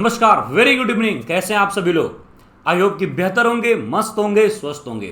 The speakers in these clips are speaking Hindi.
नमस्कार, वेरी गुड इवनिंग। कैसे हैं आप सभी लोग? आई होप कि बेहतर होंगे, मस्त होंगे, स्वस्थ होंगे।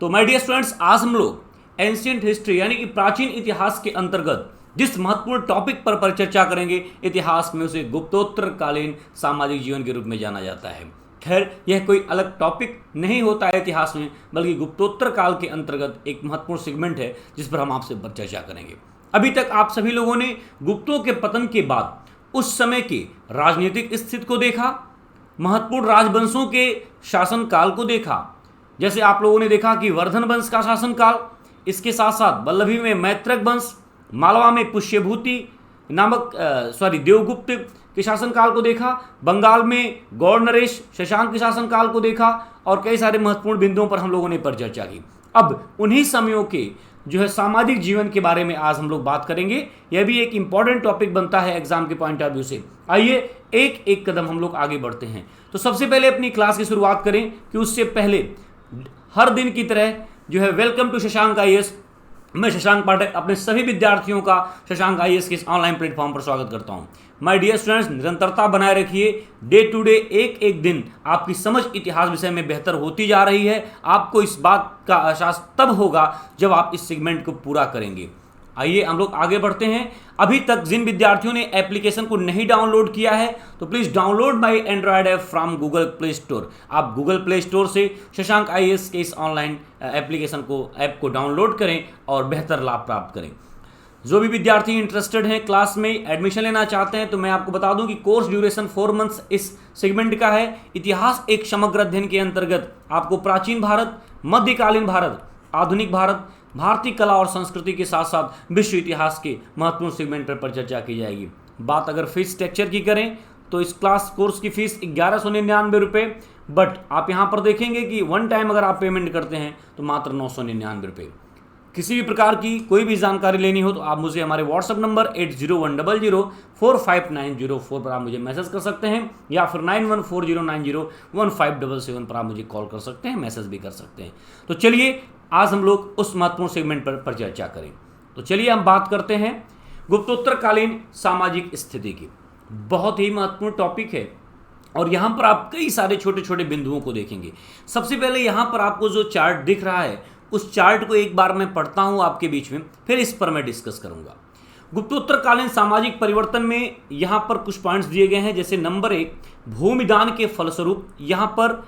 तो माय डियर स्टूडेंट्स, आज हम लोग एंशियंट हिस्ट्री यानी कि प्राचीन इतिहास के अंतर्गत जिस महत्वपूर्ण टॉपिक पर परिचर्चा करेंगे, इतिहास में उसे गुप्तोत्तर कालीन सामाजिक जीवन के रूप में जाना जाता है। खैर, यह कोई अलग टॉपिक नहीं होता है इतिहास में, बल्कि गुप्तोत्तर काल के अंतर्गत एक महत्वपूर्ण सेगमेंट है जिस पर हम आपसे परिचर्चा करेंगे। अभी तक आप सभी लोगों ने गुप्तों के पतन के बाद उस समय की राजनीतिक स्थिति को देखा, महत्वपूर्ण राजवंशों के शासनकाल को देखा। जैसे आप लोगों ने देखा कि वर्धन वंश का शासनकाल, इसके साथ साथ वल्लभी में मैत्रक वंश, मालवा में पुष्यभूति नामक देवगुप्त के शासनकाल को देखा, बंगाल में गौड़ नरेश शशांक के शासनकाल को देखा और कई सारे महत्वपूर्ण बिंदुओं पर हम लोगों ने परिचर्चा की। अब उन्हीं समयों के सामाजिक जीवन के बारे में आज हम लोग बात करेंगे। यह भी एक इंपॉर्टेंट टॉपिक बनता है एग्जाम के पॉइंट ऑफ व्यू से। आइए एक एक कदम हम लोग आगे बढ़ते हैं। तो सबसे पहले अपनी क्लास की शुरुआत करें कि उससे पहले हर दिन की तरह वेलकम टू शशांक आईएएस। मैं शशांक पाठक अपने सभी विद्यार्थियों का शशांक आईएएस के इस ऑनलाइन प्लेटफॉर्म पर स्वागत करता हूं। माय डियर स्टूडेंट्स, निरंतरता बनाए रखिए। डे टू डे एक एक दिन आपकी समझ इतिहास विषय में बेहतर होती जा रही है। आपको इस बात का एहसास तब होगा जब आप इस सेगमेंट को पूरा करेंगे। आइए हम लोग आगे बढ़ते हैं। अभी तक जिन विद्यार्थियों ने एप्लीकेशन को नहीं डाउनलोड किया है तो please download my Android app from Google play store. आप गूगल प्ले स्टोर से शशांक आईएएस के इस ऑनलाइन एप्लीकेशन को ऐप को डाउनलोड करें और बेहतर लाभ प्राप्त करें। जो भी विद्यार्थी इंटरेस्टेड हैं, क्लास में एडमिशन लेना चाहते हैं, तो मैं आपको बता दूं कि कोर्स ड्यूरेशन 4 मंथ्स इस सेगमेंट का है। इतिहास एक समग्र अध्ययन के अंतर्गत आपको प्राचीन भारत, मध्यकालीन भारत, आधुनिक भारत, भारतीय कला और संस्कृति के साथ साथ विश्व इतिहास के महत्वपूर्ण सेगमेंट पर परिचर्चा की जाएगी। बात अगर फीस स्ट्रक्चर की करें तो इस कोर्स की फीस 1199 रुपये, बट आप यहाँ पर देखेंगे कि वन टाइम अगर आप पेमेंट करते हैं तो मात्र 999 रुपये। किसी भी प्रकार की कोई भी जानकारी लेनी हो तो आप मुझे हमारे व्हाट्सएप नंबर 8010045904 पर आप मुझे मैसेज कर सकते हैं, या फिर 9140901577 पर आप मुझे कॉल कर सकते हैं, मैसेज भी कर सकते हैं। तो चलिए आज हम लोग उस महत्वपूर्ण सेगमेंट पर चर्चा करें। तो चलिए हम बात करते हैं गुप्तोत्तरकालीन सामाजिक स्थिति की। बहुत ही महत्वपूर्ण टॉपिक है और यहाँ पर आप कई सारे छोटे छोटे बिंदुओं को देखेंगे। सबसे पहले यहाँ पर आपको जो चार्ट दिख रहा है उस चार्ट को एक बार मैं पढ़ता हूँ आपके बीच में, फिर इस पर मैं डिस्कस करूँगा। गुप्तोत्तरकालीन सामाजिक परिवर्तन में यहाँ पर कुछ पॉइंट्स दिए गए हैं। जैसे नंबर 1, भूमिदान के फलस्वरूप यहाँ पर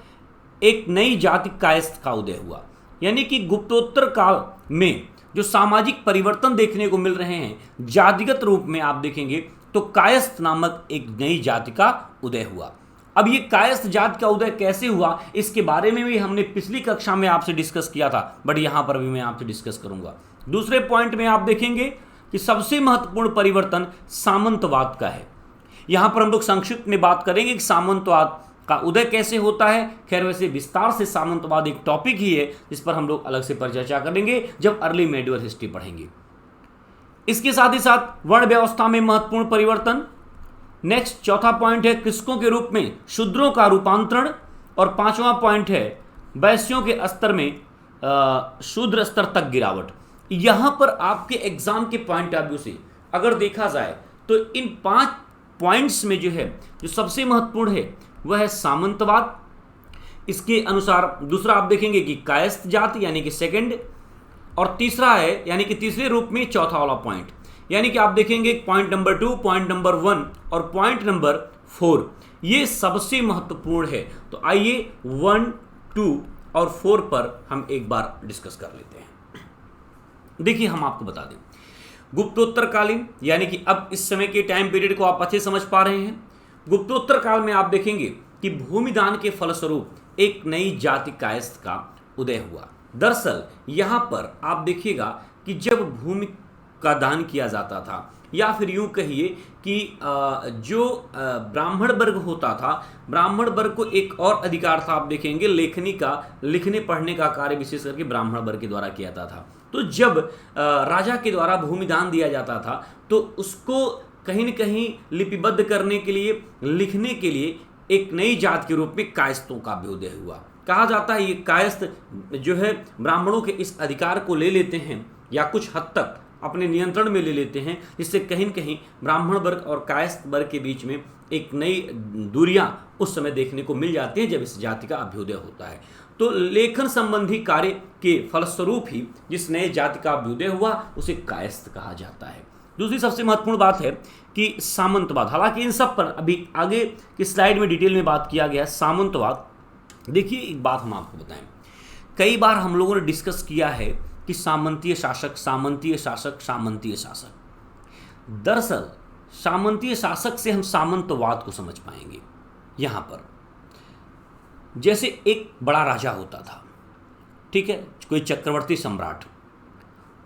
एक नई जाति कायस्थ का उदय हुआ। यानी कि गुप्तोत्तर काल में जो सामाजिक परिवर्तन देखने को मिल रहे हैं, जातिगत रूप में आप देखेंगे तो कायस्थ नामक एक नई जाति का उदय हुआ। अब ये कायस्थ जाति का उदय कैसे हुआ, इसके बारे में भी हमने पिछली कक्षा में आपसे डिस्कस किया था, बट यहाँ पर भी मैं आपसे डिस्कस करूंगा। दूसरे पॉइंट में आप देखेंगे कि सबसे महत्वपूर्ण परिवर्तन सामंतवाद का है। यहाँ पर हम लोग संक्षिप्त में बात करेंगे कि सामंतवाद का उदय कैसे होता है। खैर, वैसे विस्तार से सामंतवाद एक टॉपिक ही है जिस पर हम लोग अलग से परिचर्चा करेंगे जब अर्ली मेडिवल हिस्ट्री पढ़ेंगे। इसके साथ ही साथ वर्ण व्यवस्था में महत्वपूर्ण परिवर्तन। नेक्स्ट चौथा पॉइंट है कृषकों के रूप में शूद्रों का रूपांतरण, और पांचवा पॉइंट है वैश्यों के स्तर में शूद्र स्तर तक गिरावट। यहां पर आपके एग्जाम के पॉइंट ऑफ व्यू से अगर देखा जाए तो इन 5 पॉइंट्स में जो सबसे महत्वपूर्ण है वह है सामंतवाद। इसके अनुसार दूसरा आप देखेंगे कि कायस्थ जाति यानी कि सेकंड, और तीसरा है यानी कि तीसरे रूप में चौथा वाला पॉइंट, यानी कि आप देखेंगे पॉइंट नंबर 2, पॉइंट नंबर 1 और पॉइंट नंबर 4, ये सबसे महत्वपूर्ण है। तो आइए 1, 2 और 4 पर हम एक बार डिस्कस कर लेते हैं। देखिए, हम आपको बता दें, गुप्तोत्तरकालीन यानी कि अब इस समय के टाइम पीरियड को आप अच्छे समझ पा रहे हैं। गुप्तोत्तर काल में आप देखेंगे कि भूमिदान के फलस्वरूप एक नई जाति कायस्थ का उदय हुआ। दरअसल यहाँ पर आप देखिएगा कि जब भूमि का दान किया जाता था, या फिर यूं कहिए कि जो ब्राह्मण वर्ग होता था, ब्राह्मण वर्ग को एक और अधिकार था, आप देखेंगे लेखनी का, लिखने पढ़ने का कार्य विशेष करके ब्राह्मण वर्ग के द्वारा किया जाता था। तो जब राजा के द्वारा भूमिदान दिया जाता था तो उसको कहीं न कहीं लिपिबद्ध करने के लिए, लिखने के लिए एक नई जात के रूप में कायस्थों का भी उदय हुआ। कहा जाता है ये कायस्थ ब्राह्मणों के इस अधिकार को ले लेते हैं या कुछ हद तक अपने नियंत्रण में ले लेते हैं, जिससे कहीं न कहीं ब्राह्मण वर्ग और कायस्थ वर्ग के बीच में एक नई दूरियां उस समय देखने को मिल जाती हैं जब इस जाति का अभ्युदय होता है। तो लेखन संबंधी कार्य के फलस्वरूप ही जिस नए जाति का अभ्युदय हुआ उसे कायस्थ कहा जाता है। दूसरी सबसे महत्वपूर्ण बात है कि सामंतवाद, हालांकि इन सब पर अभी आगे की स्लाइड में डिटेल में बात किया गया है। सामंतवाद, देखिए एक बात हम आपको बताएं, कई बार हम लोगों ने डिस्कस किया है कि सामंतीय शासक, सामंतीय शासक, सामंतीय शासक। दरअसल सामंतीय शासक से हम सामंतवाद को समझ पाएंगे। यहां पर जैसे एक बड़ा राजा होता था, ठीक है, कोई चक्रवर्ती सम्राट,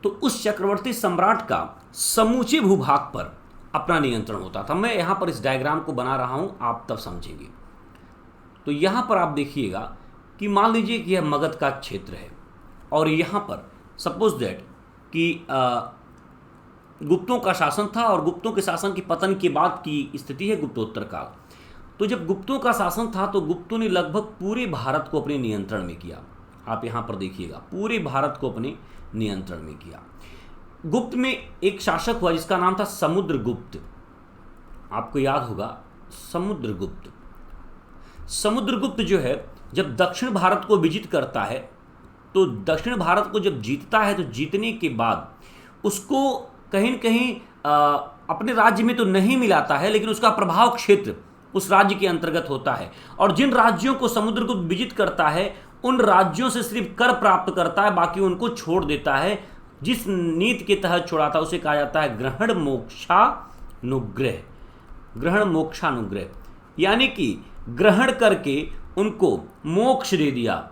तो उस चक्रवर्ती सम्राट का समूचे भूभाग पर अपना नियंत्रण होता था। मैं यहां पर इस डायग्राम को बना रहा हूं, आप तब समझेंगे। तो यहां पर आप देखिएगा कि मान लीजिए कि यह मगध का क्षेत्र है और यहां पर सपोज दैट कि गुप्तों का शासन था और गुप्तों के शासन के पतन के बाद की स्थिति है गुप्तोत्तर काल। तो जब गुप्तों का शासन था तो गुप्तों ने लगभग पूरे भारत को अपने नियंत्रण में किया। आप यहां पर देखिएगा, पूरे भारत को अपने नियंत्रण में किया। गुप्त में एक शासक हुआ जिसका नाम था समुद्रगुप्त। आपको याद होगा समुद्रगुप्त। समुद्रगुप्त जो है जब दक्षिण भारत को विजित करता है तो दक्षिण भारत को जब जीतता है तो जीतने के बाद उसको कहीं न कहीं अपने राज्य में तो नहीं मिलाता है, लेकिन उसका प्रभाव क्षेत्र उस राज्य के अंतर्गत होता है। और जिन राज्यों को समुद्रगुप्त विजित करता है उन राज्यों से सिर्फ कर प्राप्त करता है, बाकी उनको छोड़ देता है। जिस नीति के तहत छोड़ा था उसे कहा जाता है ग्रहण मोक्षानुग्रह। ग्रहण मोक्षानुग्रह यानी कि ग्रहण करके उनको मोक्ष दे दिया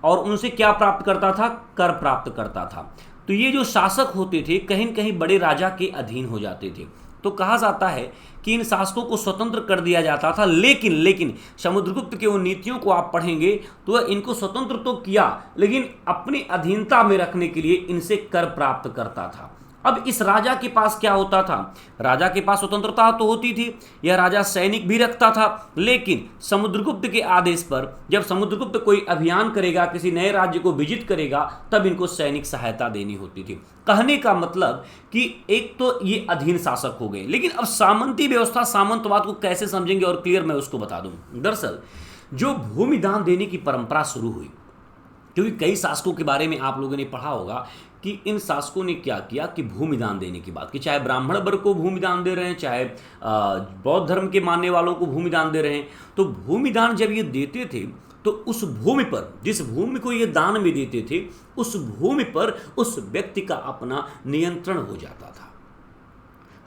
और उनसे क्या प्राप्त करता था? कर प्राप्त करता था। तो ये जो शासक होते थे कहीं न कहीं बड़े राजा के अधीन हो जाते थे। तो कहा जाता है कि इन शासकों को स्वतंत्र कर दिया जाता था, लेकिन समुद्रगुप्त के उन नीतियों को आप पढ़ेंगे तो इनको स्वतंत्र तो किया, लेकिन अपनी अधीनता में रखने के लिए इनसे कर प्राप्त करता था। अब इस राजा के पास क्या होता था? राजा के पास स्वतंत्रता तो होती थी, यह राजा सैनिक भी रखता था, लेकिन समुद्रगुप्त के आदेश पर जब समुद्रगुप्त कोई अभियान करेगा, किसी नए राज्य को विजित करेगा, तब इनको सैनिक सहायता देनी होती थी। कहने का मतलब कि एक तो ये अधीन शासक हो गए, लेकिन अब सामंती व्यवस्था, सामंतवाद को कैसे समझेंगे और क्लियर मैं उसको बता दूं। दरअसल जो भूमिदान देने की परंपरा शुरू हुई, क्योंकि कई शासकों के बारे में आप लोगों ने पढ़ा होगा कि इन शासकों ने क्या किया कि भूमिदान देने की बात की, चाहे ब्राह्मण वर्ग को भूमिदान दे रहे हैं, चाहे बौद्ध धर्म के मानने वालों को भूमिदान दे रहे हैं। तो भूमिदान जब ये देते थे तो उस भूमि पर, जिस भूमि को ये दान में देते थे, उस भूमि पर उस व्यक्ति का अपना नियंत्रण हो जाता था।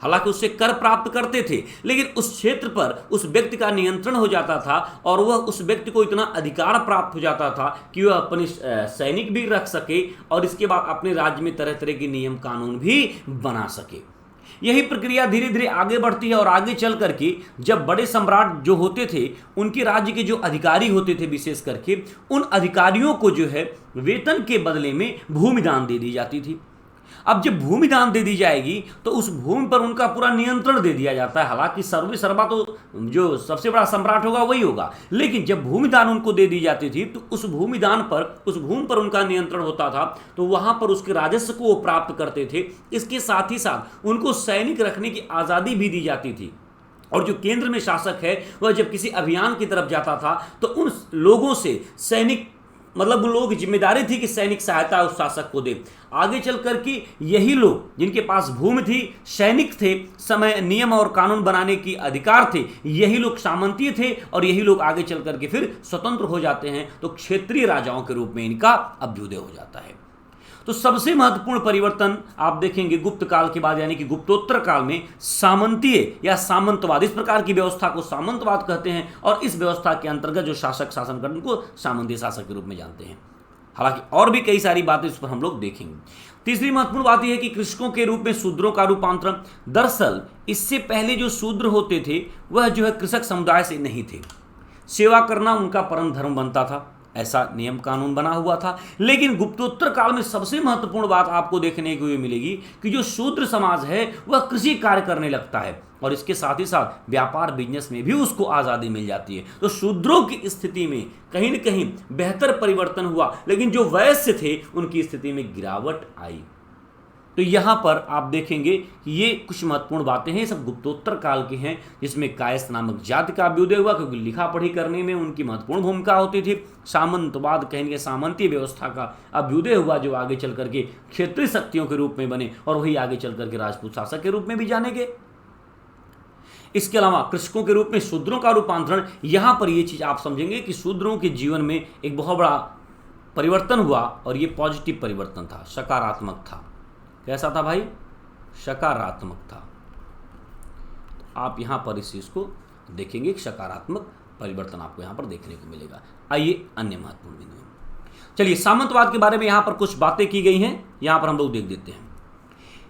हालांकि उससे कर प्राप्त करते थे, लेकिन उस क्षेत्र पर उस व्यक्ति का नियंत्रण हो जाता था और वह उस व्यक्ति को इतना अधिकार प्राप्त हो जाता था कि वह अपने सैनिक भी रख सके और इसके बाद अपने राज्य में तरह तरह के नियम कानून भी बना सके। यही प्रक्रिया धीरे धीरे आगे बढ़ती है और आगे चल करके जब बड़े सम्राट जो होते थे उनके राज्य के जो अधिकारी होते थे, विशेष करके उन अधिकारियों को जो है वेतन के बदले में भूमिदान दे दी जाती थी। अब जब भूमिदान दे दी जाएगी तो उस भूमि पर उनका पूरा नियंत्रण दे दिया जाता है। हालांकि सर्वे सर्वा तो जो सबसे बड़ा सम्राट होगा वही होगा, लेकिन जब भूमिदान उनको दे दी जाती थी तो उस भूमिदान पर, उस भूमि पर उनका नियंत्रण होता था, तो वहां पर उसके राजस्व को वो प्राप्त करते थे। इसके साथ ही साथ उनको सैनिक रखने की आज़ादी भी दी जाती थी। और जो केंद्र में शासक है वह जब किसी अभियान की तरफ जाता था तो उन लोगों से सैनिक, मतलब उन लोगों की जिम्मेदारी थी कि सैनिक सहायता उस शासक को दे। आगे चल करके यही लोग जिनके पास भूमि थी, सैनिक थे, समय नियम और कानून बनाने की अधिकार थे, यही लोग सामंतीय थे और यही लोग आगे चल करके फिर स्वतंत्र हो जाते हैं। तो क्षेत्रीय राजाओं के रूप में इनका अभ्युदय हो जाता है। तो सबसे महत्वपूर्ण परिवर्तन आप देखेंगे गुप्त काल के बाद, यानी कि गुप्तोत्तर काल में सामंतीय या सामंतवाद, इस प्रकार की व्यवस्था को सामंतवाद कहते हैं और इस व्यवस्था के अंतर्गत जो शासक शासन करते हैं उनको सामंतीय शासक के रूप में जानते हैं। हालांकि और भी कई सारी बातें इस पर हम लोग देखेंगे। तीसरी महत्वपूर्ण बात यह है कि कृषकों के रूप में शूद्रों का रूपांतरण। दरअसल इससे पहले जो शूद्र होते थे वह जो है कृषक समुदाय से नहीं थे, सेवा करना उनका परम धर्म बनता था, ऐसा नियम कानून बना हुआ था। लेकिन गुप्तोत्तर काल में सबसे महत्वपूर्ण बात आपको देखने को मिलेगी कि जो शूद्र समाज है वह कृषि कार्य करने लगता है और इसके साथ ही साथ व्यापार बिजनेस में भी उसको आज़ादी मिल जाती है। तो शूद्रों की स्थिति में कहीं न कहीं बेहतर परिवर्तन हुआ, लेकिन जो वैश्य थे उनकी स्थिति में गिरावट आई। तो यहाँ पर आप देखेंगे कि ये कुछ महत्वपूर्ण बातें हैं, ये सब गुप्तोत्तर काल के हैं, जिसमें कायस्थ नामक जाति का अभ्युदय हुआ, क्योंकि लिखा पढ़ी करने में उनकी महत्वपूर्ण भूमिका होती थी। सामंतवाद कहेंगे, सामंती व्यवस्था का अभ्युदय हुआ, जो आगे चल करके क्षेत्रीय शक्तियों के रूप में बने और वही आगे चल करके राजपूत शासक के रूप में भी जाने गए। इसके अलावा कृषकों के रूप में शूद्रों का रूपांतरण, यहाँ पर ये चीज आप समझेंगे कि शूद्रों के जीवन में एक बहुत बड़ा परिवर्तन हुआ, और ये पॉजिटिव परिवर्तन था, सकारात्मक था। कैसा था भाई? सकारात्मक था। आप यहां पर इस चीज को देखेंगे कि सकारात्मक परिवर्तन आपको यहां पर देखने को मिलेगा। आइए अन्य महत्वपूर्ण बिंदु। चलिए, सामंतवाद के बारे में यहां पर कुछ बातें की गई हैं, यहां पर हम लोग देख देते हैं।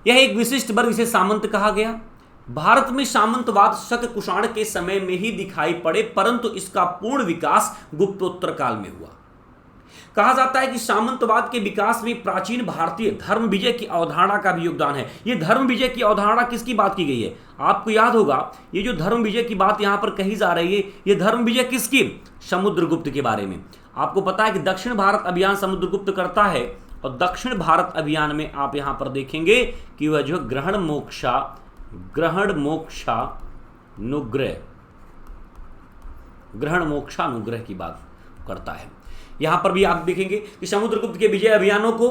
यह एक विशिष्ट वर्ग, इसे सामंत कहा गया। भारत में सामंतवाद शक कुषाण के समय में ही दिखाई पड़े, परंतु इसका पूर्ण विकास गुप्तोत्तर काल में हुआ। कहा जाता है कि सामंतवाद के विकास में प्राचीन भारतीय धर्म विजय की अवधारणा का भी योगदान है। यह धर्म विजय की अवधारणा किसकी बात की गई है? आपको याद होगा, ये जो धर्म विजय की बात यहां पर कही जा रही है, ये धर्म विजय किसकी? समुद्रगुप्त के बारे में। आपको पता है कि दक्षिण भारत अभियान समुद्रगुप्त करता है, और दक्षिण भारत अभियान में आप यहां पर देखेंगे कि वह जो ग्रहण मोक्षानुग्रह की बात करता है। यहां पर भी आप देखेंगे कि समुद्रगुप्त के विजय अभियानों को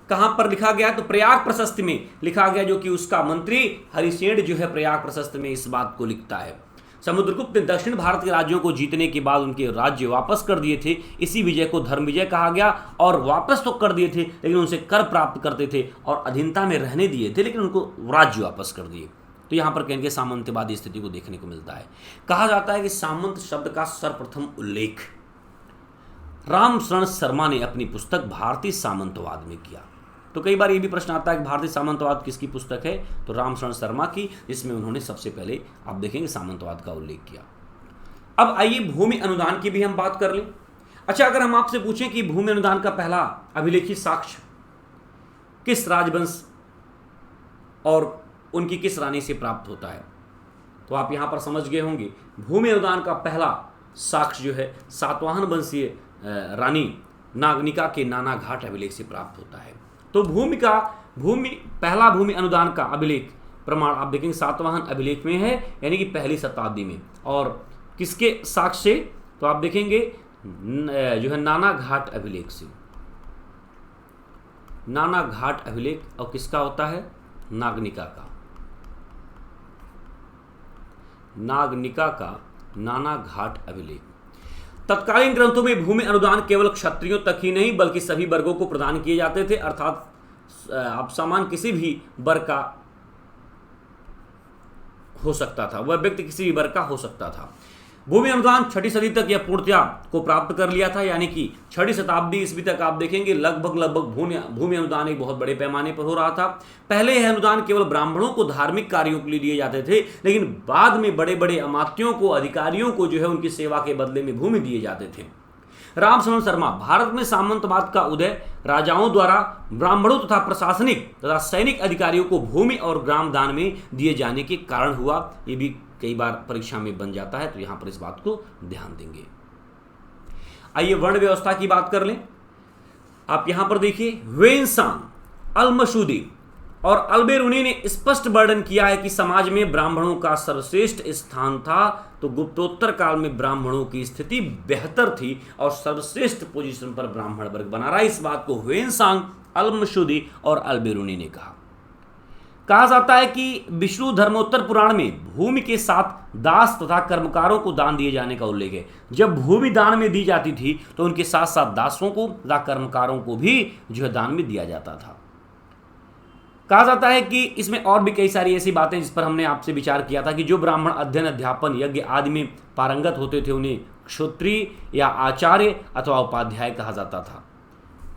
कहां पर लिखा गया? तो प्रयाग प्रशस्ति में लिखा गया, जो कि उसका मंत्री हरिसेन जो है प्रयाग प्रशस्ति में इस बात को लिखता है। समुद्रगुप्त ने दक्षिण भारत के राज्यों को जीतने के बाद उनके राज्य वापस कर दिए थे। इसी विजय को धर्म विजय कहा गया। और वापस तो कर दिए थे, लेकिन उनसे कर प्राप्त करते थे और अधीनता में रहने दिए थे, लेकिन उनको राज्य वापस कर दिए। तो यहां पर कहेंगे सामंतवादी स्थिति को देखने को मिलता है। कहा जाता है कि सामंत शब्द का सर्वप्रथम उल्लेख रामशरण शर्मा ने अपनी पुस्तक भारतीय सामंतवाद में किया। तो कई बार ये भी प्रश्न आता है कि भारतीय सामंतवाद किसकी पुस्तक है? तो रामशरण शर्मा की, जिसमें उन्होंने सबसे पहले आप देखेंगे सामंतवाद का उल्लेख किया। अब आइए भूमि अनुदान की भी हम बात कर लें। अच्छा, अगर हम आपसे पूछें कि भूमि अनुदान का पहला अभिलेखित साक्ष्य किस राजवंश और उनकी किस रानी से प्राप्त होता है, तो आप यहां पर समझ गए होंगे। भूमि अनुदान का पहला साक्ष्य जो है सातवाहन वंशीय रानी नागनिका के नाना घाट अभिलेख से प्राप्त होता है। तो पहला भूमि अनुदान का अभिलेख प्रमाण आप देखेंगे सातवाहन अभिलेख में है, यानी कि पहली शताब्दी में। और किसके साक्ष्य से? तो आप देखेंगे जो है नाना घाट अभिलेख से। नाना घाट अभिलेख और किसका होता है? नागनिका का। नागनिका का नाना घाट अभिलेख। तत्कालीन ग्रंथों में भूमि अनुदान केवल क्षत्रियों तक ही नहीं बल्कि सभी वर्गों को प्रदान किए जाते थे, अर्थात आप सामान किसी भी वर्ग का हो सकता था, वह व्यक्ति किसी भी वर्ग का हो सकता था। भूमि अनुदान 6वीं सदी तक यह पूर्णतया को प्राप्त कर लिया था, यानी कि 6वीं शताब्दी ईस्वी तक आप देखेंगे लगभग भूमि अनुदान एक बहुत बड़े पैमाने पर हो रहा था। पहले यह अनुदान केवल ब्राह्मणों को धार्मिक कार्यों के लिए दिए जाते थे, लेकिन बाद में बड़े बड़े अमात्यों को, अधिकारियों को जो है उनकी सेवा के बदले में भूमि दिए जाते थे। रामशरण शर्मा, भारत में सामंतवाद का उदय राजाओं द्वारा ब्राह्मणों तथा प्रशासनिक तथा सैनिक अधिकारियों को भूमि और ग्राम दान में दिए जाने के कारण हुआ। ये भी कई बार परीक्षा में बन जाता है, तो यहां पर इस बात को ध्यान देंगे। आइए वर्ण व्यवस्था की बात कर लें। आप यहां पर देखिए, ह्वेनसांग, अल-मसूदी और अल्बेरुनी ने स्पष्ट वर्णन किया है कि समाज में ब्राह्मणों का सर्वश्रेष्ठ स्थान था। तो गुप्तोत्तर काल में ब्राह्मणों की स्थिति बेहतर थी और सर्वश्रेष्ठ पोजीशन पर ब्राह्मण वर्ग बना रहा। इस बात को ह्वेनसांग, अल-मसूदी और अल्बेरुनी ने कहा जाता है कि विष्णु धर्मोत्तर पुराण में भूमि के साथ दास तथा कर्मकारों को दान दिए जाने का उल्लेख है। जब भूमि दान में दी जाती थी तो उनके साथ साथ दासों को तथा कर्मकारों को भी जो है दान में दिया जाता था। कहा जाता है कि इसमें और भी कई सारी ऐसी बातें जिस पर हमने आपसे विचार किया था कि जो ब्राह्मण अध्ययन, अध्यापन, यज्ञ आदि में पारंगत होते थे उन्हें क्षत्रिय या आचार्य अथवा उपाध्याय कहा जाता था।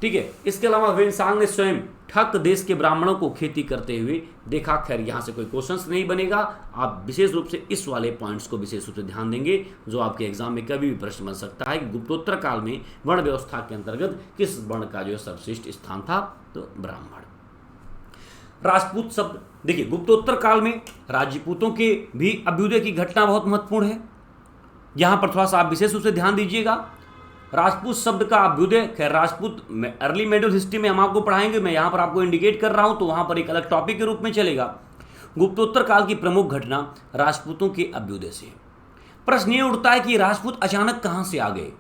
ठीक है। इसके अलावा ह्वेनसांग ने स्वयं ठक देश के ब्राह्मणों को खेती करते हुए देखा। खैर यहां से कोई क्वेश्चंस नहीं बनेगा, आप विशेष रूप से इस वाले पॉइंट्स को विशेष रूप से ध्यान देंगे, जो आपके एग्जाम में कभी भी प्रश्न बन सकता है कि गुप्तोत्तर काल में वर्ण व्यवस्था के अंतर्गत किस वर्ण का जो सर्वश्रेष्ठ स्थान था? तो ब्राह्मण। राजपूत शब्द देखिए, गुप्तोत्तर काल में राजपूतों के भी अभ्युदय की घटना बहुत महत्वपूर्ण है। यहां पर थोड़ा सा आप विशेष रूप से ध्यान दीजिएगा। राजपूत शब्द का अभ्युदय, खैर राजपूत अर्ली मिडिल हिस्ट्री में हम आपको पढ़ाएंगे, मैं यहां पर आपको इंडिकेट कर रहा हूं तो वहां पर एक अलग टॉपिक के रूप में चलेगा। गुप्तोत्तर काल की प्रमुख घटना राजपूतों के अभ्युदय से। प्रश्न ये उठता है कि राजपूत अचानक कहां से आ गए।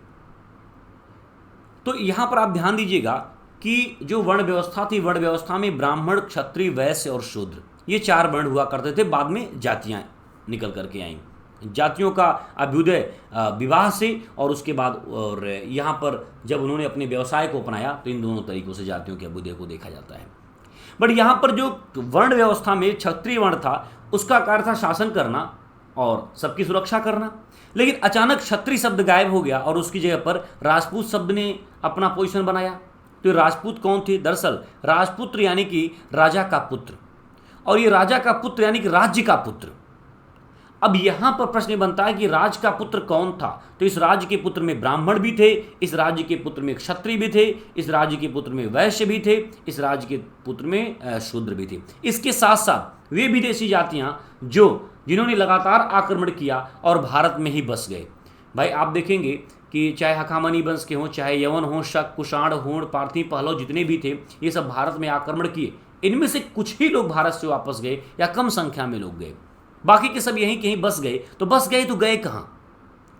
तो यहां पर आप ध्यान दीजिएगा कि जो वर्ण व्यवस्था थी, वर्ण व्यवस्था में ब्राह्मण, क्षत्रिय, वैश्य और शूद्र, ये 4 वर्ण हुआ करते थे। बाद में जातियां निकल करके आईं। जातियों का अभ्युदय विवाह से, और उसके बाद और यहाँ पर जब उन्होंने अपने व्यवसाय को अपनाया तो इन दोनों तरीकों से जातियों के अभ्युदय को देखा जाता है। बट यहाँ पर जो वर्ण व्यवस्था में क्षत्रिय वर्ण था, उसका कार्य था शासन करना और सबकी सुरक्षा करना। लेकिन अचानक क्षत्रिय शब्द गायब हो गया और उसकी जगह पर राजपूत शब्द ने अपना पोजीशन बनाया। तो राजपूत कौन थे? दरअसल राजपुत्र यानी कि राजा का पुत्र, और ये राजा का पुत्र यानी कि राज्य का पुत्र। अब यहां पर प्रश्न बनता है कि राज का पुत्र कौन था? तो इस राज्य के पुत्र में ब्राह्मण भी थे, इस राज्य के पुत्र में क्षत्रिय भी थे, इस राज्य के पुत्र में वैश्य भी थे, इस राज्य के पुत्र में शूद्र भी थे। इसके साथ साथ वे विदेशी जातियां जिन्होंने लगातार आक्रमण किया और भारत में ही बस गए। भाई आप देखेंगे कि चाहे हखामनी वंश के हों, चाहे यवन हों, शक, कुषाण, होड़, पार्थी, पहलव, जितने भी थे, ये सब भारत में आक्रमण किए। इनमें से कुछ ही लोग भारत से वापस गए या कम संख्या में लोग गए, बाकी के सब यहीं कहीं बस गए। तो बस गए तो गए कहाँ?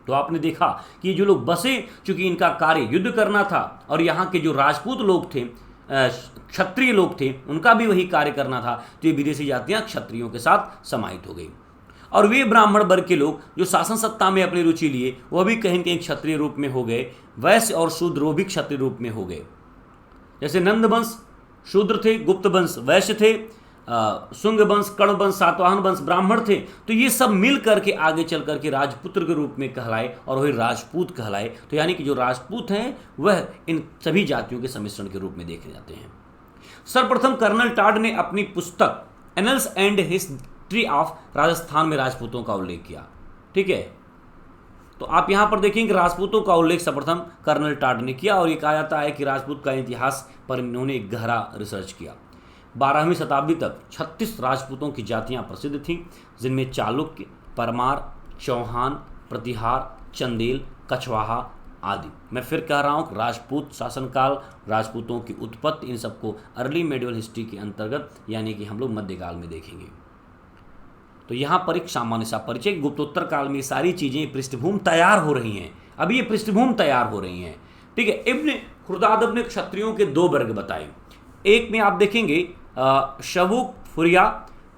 तो आपने देखा कि जो लोग बसे, चूंकि इनका कार्य युद्ध करना था और यहाँ के जो राजपूत लोग थे, क्षत्रिय लोग थे, उनका भी वही कार्य करना था, तो ये विदेशी जातियाँ क्षत्रियों के साथ समाहित हो गई। और वे ब्राह्मण वर्ग के लोग जो शासन सत्ता में अपनी रुचि लिए, वह भी कहीं कहीं क्षत्रिय रूप में हो गए। वैश्य और शूद्र वो भी क्षत्रिय रूप में हो गए। जैसे नंद वंश शूद्र थे, गुप्त वंश वैश्य थे, शुंग वंश, कर्ण वंश, सातवाहन वंश ब्राह्मण थे। तो ये सब मिल करके आगे चल करके राजपुत्र के रूप में कहलाए और वही राजपूत कहलाए। तो यानी कि जो राजपूत हैं वह इन सभी जातियों के सम्मिश्रण के रूप में देखे जाते हैं। सर्वप्रथम कर्नल टाड ने अपनी पुस्तक annuls and history of Rajasthan में राजपूतों का उल्लेख किया। ठीक है, तो आप यहां पर देखेंगे राजपूतों का उल्लेख सर्वप्रथम कर्नल टाड ने किया और ये कहा जाता है कि राजपूत का इतिहास पर इन्होंने एक गहरा रिसर्च किया। 12वीं शताब्दी तक 36 राजपूतों की जातियां प्रसिद्ध थीं, जिनमें चालुक्य, परमार, चौहान, प्रतिहार, चंदेल, कछवाहा आदि। मैं फिर कह रहा हूँ, राजपूत शासनकाल, राजपूतों की उत्पत्ति, इन सबको अर्ली मेडिवल हिस्ट्री के अंतर्गत यानी कि हम लोग मध्यकाल में देखेंगे। तो यहाँ पर एक सामान्य सा परिचय, गुप्तोत्तर काल में सारी चीज़ें पृष्ठभूमि तैयार हो रही हैं। अभी ये पृष्ठभूमि तैयार हो रही हैं। ठीक है, इब्न खुर्दाद ने क्षत्रियों के 2 वर्ग बताए। एक में आप देखेंगे शवुक, फुरिया,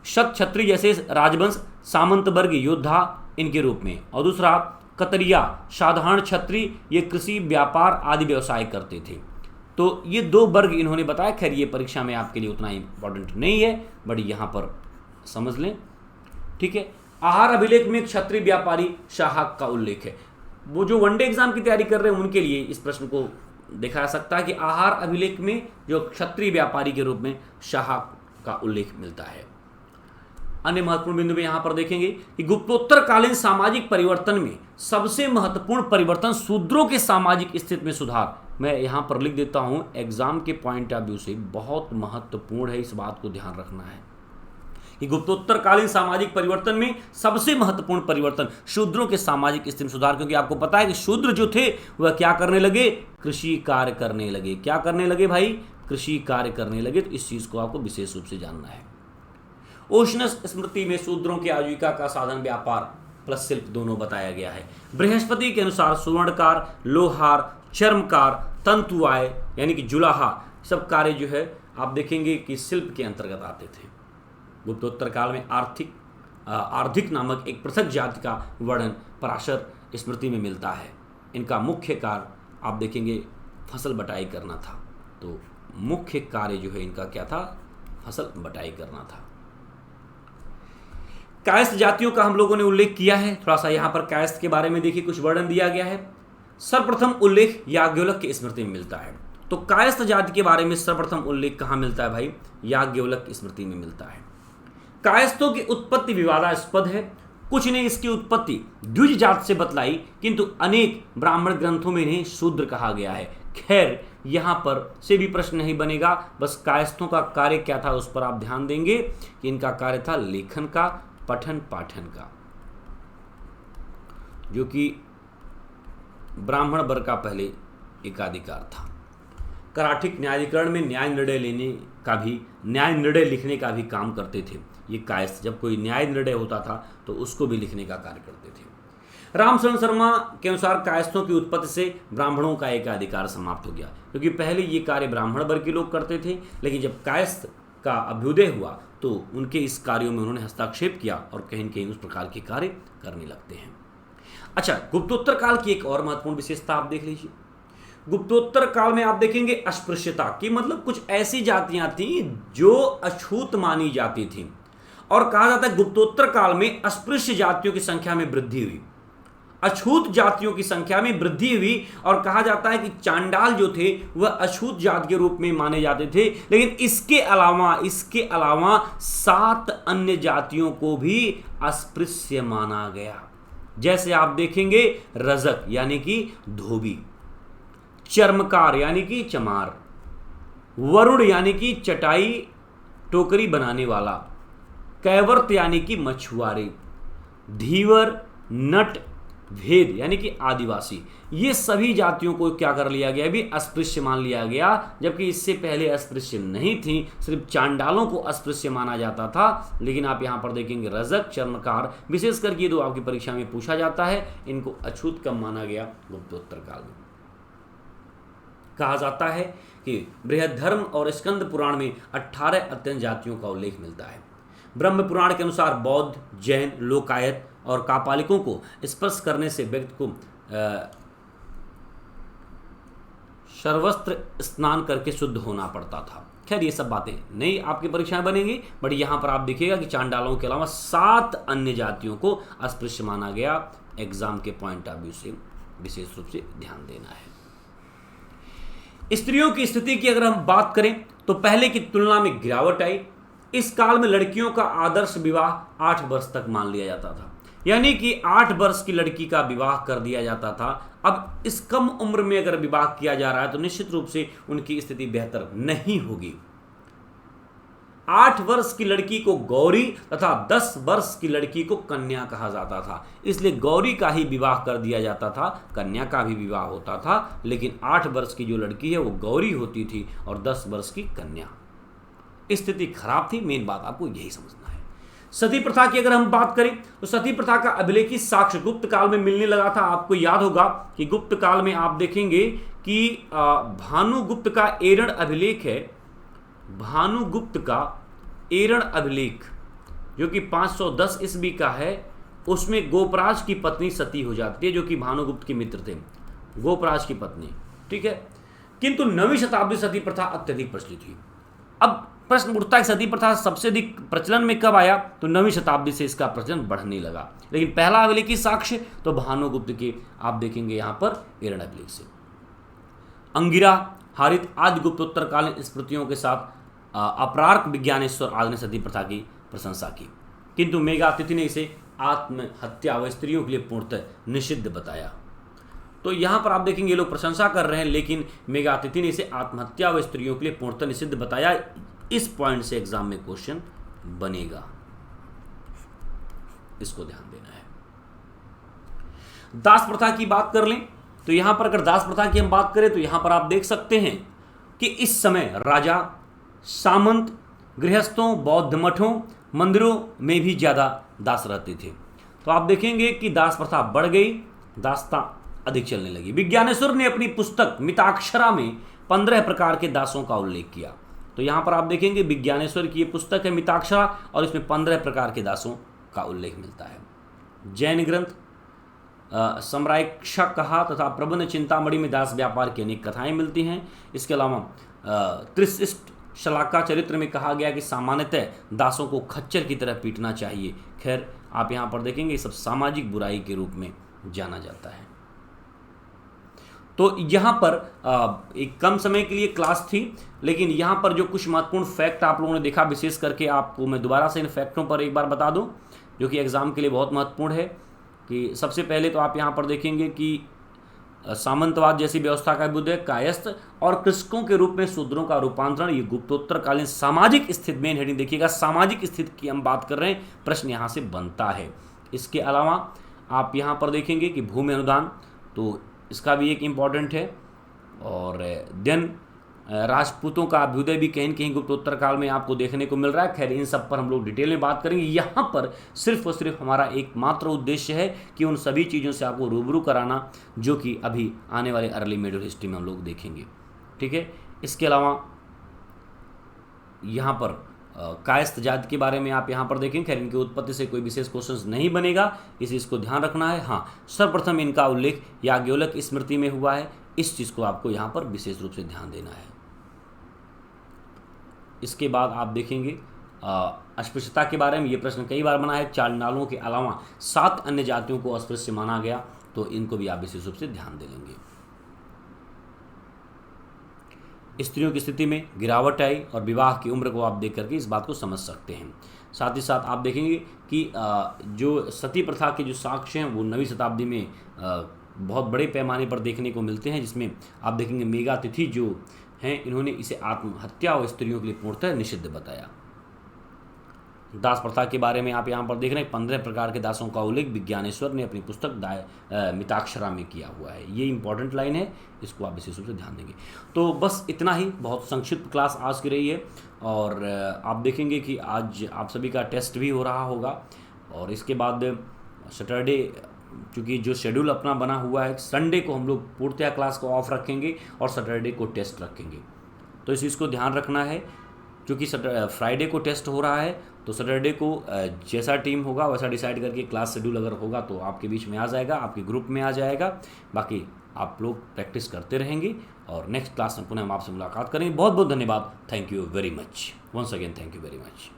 शक क्षत्रिय जैसे राजवंश, सामंत वर्ग, योद्धा इनके रूप में, और दूसरा कतरिया, साधारण क्षत्रिय, ये कृषि, व्यापार आदि व्यवसाय करते थे। तो ये 2 वर्ग इन्होंने बताया। खैर ये परीक्षा में आपके लिए उतना इंपॉर्टेंट नहीं है, बट यहाँ पर समझ लें। ठीक है, आहार अभिलेख में क्षत्रिय व्यापारी शाहक का उल्लेख है। वो जो वनडे एग्जाम की तैयारी कर रहे हैं उनके लिए इस प्रश्न को देखा जा सकता है कि आहार अभिलेख में जो क्षत्रिय व्यापारी के रूप में शाहक का उल्लेख मिलता है। अन्य महत्वपूर्ण बिंदु में यहां पर देखेंगे कि गुप्तोत्तर कालीन सामाजिक परिवर्तन में सबसे महत्वपूर्ण परिवर्तन शूद्रों के सामाजिक स्थिति में सुधार। मैं यहां पर लिख देता हूं, एग्जाम के पॉइंट ऑफ व्यू से बहुत महत्वपूर्ण है, इस बात को ध्यान रखना है कि गुप्तोत्तर कालीन सामाजिक परिवर्तन में सबसे महत्वपूर्ण परिवर्तन शूद्रों के सामाजिक स्थिति में सुधार। क्योंकि आपको पता है कि शूद्र जो थे वह क्या करने लगे? कृषि कार्य करने लगे। क्या करने लगे भाई? कृषि कार्य करने लगे। तो इस चीज को आपको विशेष रूप से जानना है। उष्ण स्मृति में शूद्रों की आजीविका का साधन व्यापार प्लस शिल्प दोनों बताया गया है। बृहस्पति के अनुसार सुवर्णकार, लोहार, चर्मकार, तंतुआय यानी कि जुलाहा सब कार्य जो है आप देखेंगे कि शिल्प के अंतर्गत आते थे। गुप्तोत्तर काल में आर्थिक नामक एक पृथक जाति का वर्णन पराशर स्मृति में मिलता है। इनका मुख्य कार्य आप देखेंगे फसल बटाई करना था। तो मुख्य कार्य जो है इनका क्या था? फसल बटाई करना था। कायस्थ जातियों का हम लोगों ने उल्लेख किया है। थोड़ा सा यहाँ पर कायस्थ के बारे में देखिए, कुछ वर्णन दिया गया है। सर्वप्रथम उल्लेख याज्ञवल्क्य की स्मृति में मिलता है। तो कायस्थ जाति के बारे में सर्वप्रथम उल्लेख कहाँ मिलता है भाई? याज्ञवल्क्य की स्मृति में मिलता है। कायस्थों की उत्पत्ति विवादास्पद है। कुछ ने इसकी उत्पत्ति द्विज जात से बतलाई, किंतु अनेक ब्राह्मण ग्रंथों में इन्हें शूद्र कहा गया है। खैर यहाँ पर से भी प्रश्न नहीं बनेगा, बस कायस्थों का कार्य क्या था उस पर आप ध्यान देंगे कि इनका कार्य था लेखन का, पठन पाठन का, जो कि ब्राह्मण वर्ग का पहले एकाधिकार था। कराठिक न्यायाधिकरण में न्याय निर्णय लिखने का भी काम करते थे ये कायस्थ। जब कोई न्याय निर्णय होता था तो उसको भी लिखने का कार्य करते थे। रामशरण शर्मा के अनुसार कायस्थों की उत्पत्ति से ब्राह्मणों का एकाधिकार समाप्त हो गया, क्योंकि पहले ये कार्य ब्राह्मण वर्ग के लोग करते थे, लेकिन जब कायस्थ का अभ्युदय हुआ तो उनके इस कार्यों में उन्होंने हस्तक्षेप किया और कहीं न कहीं उस प्रकार के कार्य करने लगते हैं। अच्छा, गुप्तोत्तर काल की एक और महत्वपूर्ण विशेषता आप देख लीजिए। गुप्तोत्तर काल में आप देखेंगे अस्पृश्यता की, मतलब कुछ ऐसी जातियां थी जो अछूत मानी जाती थी, और कहा जाता है गुप्तोत्तर काल में अस्पृश्य जातियों की संख्या में वृद्धि हुई, अछूत जातियों की संख्या में वृद्धि हुई, और कहा जाता है कि चांडाल जो थे वह अछूत जात के रूप में माने जाते थे। लेकिन इसके अलावा 7 अन्य जातियों को भी अस्पृश्य माना गया। जैसे आप देखेंगे रजक यानी कि धोबी, चर्मकार यानी कि चमार, वरुण यानी कि चटाई टोकरी बनाने वाला, कैवर्त यानी कि मछुआरे, धीवर, नट, भेद यानी कि आदिवासी, ये सभी जातियों को क्या कर लिया गया, भी अस्पृश्य मान लिया गया। जबकि इससे पहले अस्पृश्य नहीं थी, सिर्फ चांडालों को अस्पृश्य माना जाता था। लेकिन आप यहां पर देखेंगे रजक, चर्मकार, विशेषकर ये दो आपकी परीक्षा में पूछा जाता है, इनको अछूत कम माना गया गुप्तोत्तर काल में। कहा जाता है कि बृहद्धर्म और स्कंद पुराण में 18 अत्यंत जातियों का उल्लेख मिलता है। ब्रह्म पुराण के अनुसार बौद्ध, जैन, लोकायत और कापालिकों को स्पर्श करने से व्यक्ति को सर्वस्त्र स्नान करके शुद्ध होना पड़ता था। खैर ये सब बातें नहीं आपकी परीक्षाएं बनेंगी, बट यहां पर आप देखिएगा कि चांडालों के अलावा 7 अन्य जातियों को अस्पृश्य माना गया। एग्जाम के पॉइंट ऑफ व्यू से विशेष रूप से ध्यान देना है। स्त्रियों की स्थिति की अगर हम बात करें तो पहले की तुलना में गिरावट आई। इस काल में लड़कियों का आदर्श विवाह 8 वर्ष तक मान लिया जाता था, यानी कि 8 वर्ष की लड़की का विवाह कर दिया जाता था। अब इस कम उम्र में अगर विवाह किया जा रहा है तो निश्चित रूप से उनकी स्थिति बेहतर नहीं होगी। 8 वर्ष की लड़की को गौरी तथा 10 वर्ष की लड़की को कन्या कहा जाता था, इसलिए गौरी का ही विवाह कर दिया जाता था, कन्या का भी विवाह होता था। लेकिन 8 वर्ष की जो लड़की है वो गौरी होती थी और 10 वर्ष की कन्या। स्थिति खराब थी, मेन बात आपको यही समझना है। सती प्रथा की अगर हम बात करें तो सती प्रथा का अभिलेखी साक्ष्य गुप्त काल में मिलने लगा था। आपको याद होगा कि गुप्त काल में आप देखेंगे कि भानुगुप्त का एरण अभिलेख है, भानुगुप्त का एरण अभिलेख जो कि 510 ईस्वी का है, उसमें गोपराज की पत्नी सती हो जाती है, जो कि भानुगुप्त के मित्र थे, गोपराज की पत्नी, ठीक है। किंतु 9वीं शताब्दी सती प्रथा अत्यधिक प्रचलित हुई। अब प्रश्न उठता है सती प्रथा सबसे अधिक प्रचलन में कब आया, तो 9वीं शताब्दी से इसका प्रचलन बढ़ने लगा। लेकिन पहला अभिलेखी साक्ष्य तो भानुगुप्त के आप देखेंगे यहां पर एरण अभिलेख से। अंगिरा, हारित आदि गुप्तोत्तरकालीन स्मृतियों के साथ अपरार्क विज्ञानेश्वर आदि ने सती प्रथा की प्रशंसा की, किंतु मेघातिथि ने इसे आत्महत्या व स्त्रियों के लिए पूर्णतः निषिद्ध बताया। तो यहाँ पर आप देखेंगे ये लोग प्रशंसा कर रहे हैं, लेकिन मेघातिथि ने इसे आत्महत्या व स्त्रियों के लिए पूर्णतः निषिद्ध बताया। इस पॉइंट से एग्जाम में क्वेश्चन बनेगा, इसको ध्यान देना है। दास प्रथा की बात कर लें तो यहां पर अगर दास प्रथा की हम बात करें तो यहां पर आप देख सकते हैं कि इस समय राजा, सामंत, गृहस्थों, बौद्ध मठों, मंदिरों में भी ज्यादा दास रहते थे। तो आप देखेंगे कि दास प्रथा बढ़ गई, दासता अधिक चलने लगी। विज्ञानेश्वर ने अपनी पुस्तक मिताक्षरा में 15 प्रकार के दासों का उल्लेख किया। तो यहां पर आप देखेंगे विज्ञानेश्वर की ये पुस्तक है मिताक्षरा, और इसमें 15 प्रकार के दासों का उल्लेख मिलता है। जैन ग्रंथ सम्रायक्षा कहा तथा प्रबंध चिंतामणि में दास व्यापार की अनेक कथाएं मिलती हैं। इसके अलावा त्रिशिष्ट शलाका चरित्र में कहा गया कि सामान्यतः दासों को खच्चर की तरह पीटना चाहिए। खैर आप यहाँ पर देखेंगे ये सब सामाजिक बुराई के रूप में जाना जाता है। तो यहाँ पर एक कम समय के लिए क्लास थी, लेकिन यहाँ पर जो कुछ महत्वपूर्ण फैक्ट आप लोगों ने देखा, विशेष करके आपको मैं दोबारा से इन फैक्टों पर एक बार बता दूं जो कि एग्जाम के लिए बहुत महत्वपूर्ण है। कि सबसे पहले तो आप यहाँ पर देखेंगे कि सामंतवाद जैसी व्यवस्था का अभ्युदय, कायस्थ और कृषकों के रूप में शूद्रों का रूपांतरण, ये गुप्तोत्तरकालीन सामाजिक स्थिति, मेन हेडिंग देखिएगा सामाजिक स्थिति की हम बात कर रहे हैं, प्रश्न यहाँ से बनता है। इसके अलावा आप यहाँ पर देखेंगे कि भूमि अनुदान, तो इसका भी एक इम्पॉर्टेंट है। और देन राजपूतों का अभ्युदय भी कहीं न कहीं गुप्तोत्तर काल में आपको देखने को मिल रहा है। खैर इन सब पर हम लोग डिटेल में बात करेंगे। यहाँ पर सिर्फ और सिर्फ हमारा एकमात्र उद्देश्य है कि उन सभी चीज़ों से आपको रूबरू कराना जो कि अभी आने वाले अर्ली मिडिल हिस्ट्री में हम लोग देखेंगे, ठीक है। इसके अलावा यहाँ पर कायस्थ जाति के बारे में आप यहाँ पर देखें। खैर इनकी उत्पत्ति से कोई विशेष क्वेश्चन नहीं बनेगा, इस चीज़ को ध्यान रखना है। हाँ, सर्वप्रथम इनका उल्लेख याज्ञवल्क्य स्मृति में हुआ है, इस चीज़ को आपको यहाँ पर विशेष रूप से ध्यान देना है। इसके बाद आप देखेंगे अस्पृश्यता के बारे में। ये प्रश्न कई बार बना है। चांडालों के अलावा 7 अन्य जातियों को अस्पृश्य माना गया, तो इनको भी आप विशेष रूप से ध्यान दे लेंगे। स्त्रियों की स्थिति में गिरावट आई और विवाह की उम्र को आप देख करके इस बात को समझ सकते हैं। साथ ही साथ आप देखेंगे कि जो सती प्रथा के जो साक्ष्य हैं वो 9वीं शताब्दी में बहुत बड़े पैमाने पर देखने को मिलते हैं, जिसमें आप देखेंगे मेघातिथि जो हैं इन्होंने इसे आत्महत्या और स्त्रियों के लिए पूर्णतः निषिद्ध बताया। दास प्रथा के बारे में आप यहाँ पर देख रहे हैं। 15 प्रकार के दासों का उल्लेख विज्ञानेश्वर ने अपनी पुस्तक मिताक्षरा में किया हुआ है। ये इंपॉर्टेंट लाइन है, इसको आप विशेष रूप से ध्यान देंगे। तो बस इतना ही, बहुत संक्षिप्त क्लास आज की रही है। और आप देखेंगे कि आज आप सभी का टेस्ट भी हो रहा होगा, और इसके बाद सैटरडे चूँकि जो शेड्यूल अपना बना हुआ है, संडे को हम लोग पूर्णतः क्लास को ऑफ रखेंगे और सैटरडे को टेस्ट रखेंगे। तो इस चीज़ को ध्यान रखना है, क्योंकि फ्राइडे को टेस्ट हो रहा है, तो सैटरडे को जैसा टीम होगा वैसा डिसाइड करके क्लास शेड्यूल अगर होगा तो आपके बीच में आ जाएगा, आपके ग्रुप में आ जाएगा। बाकी आप लोग प्रैक्टिस करते रहेंगे और नेक्स्ट क्लास में पुनः हम आपसे मुलाकात करेंगे। बहुत बहुत धन्यवाद। Thank you very much. Once again thank you very much.